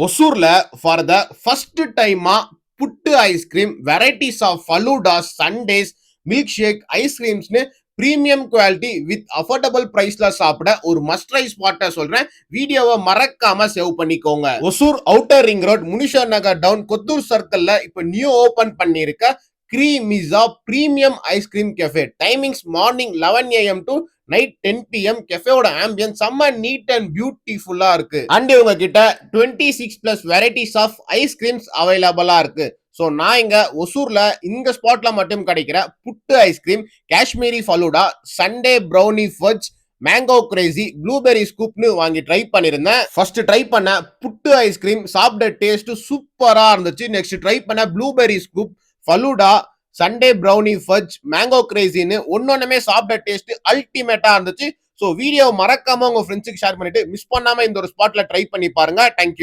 ஒசூர்ல for the first டைமா puttu ice cream, varieties of faloodas, sundaes, milk shake, ஐஸ்கிரீம்ஸ்னு premium quality with affordable பிரைஸ்ல சாப்பிட ஒரு மஸ்ட் ட்ரை ஸ்பாட்டை சொல்றேன். வீடியோவை மறக்காம சேவ் பண்ணிக்கோங்க. Hosur outer ring road, Munisha Nagar town, Kothur சர்க்கிள்ல இப்ப நியூ ஓபன் பண்ணிருக்க Creamisa premium ice cream cafe. Timings morning 11 AM to night 10 PM. கெஃபேவோட ஆம்பியன்ஸ் செம்ம நீட் அண்ட் பியூட்டிஃபுல்லா இருக்கு. அண்ட் இவங்க கிட்ட 26+ வெரைட்டிஸ் ஆஃப் ஐஸ்கிரீம்ஸ் அவைலபிளா இருக்கு. ஸோ நான் இங்க ஒசூர்ல இந்த ஸ்பாட்ல மட்டும் கிடைக்கிற puttu ice cream, Kashmiri falooda, sundae brownie fudge, mango crazy, blueberry ஸ்கூப்னு வாங்கி ட்ரை பண்ணிருந்தேன். ஃபர்ஸ்ட் ட்ரை பண்ண புட்டு ஐஸ்கிரீம் சாப்பிட்ட டேஸ்ட் சூப்பரா இருந்துச்சு. நெக்ஸ்ட் ட்ரை பண்ண blueberry scoop, falooda, sundae brownie fudge, mango கிரேசின்னு ஒன்னொன்னுமே சாப்பிட்ட டேஸ்ட் அல்டிமேட்டா இருந்துச்சு. ஸோ வீடியோ மறக்காம உங்க ஃப்ரெண்ட்ஸுக்கு ஷேர் பண்ணிட்டு மிஸ் பண்ணாம இந்த ஒரு ஸ்பாட்ல ட்ரை பண்ணி பாருங்க. தேங்க்யூ.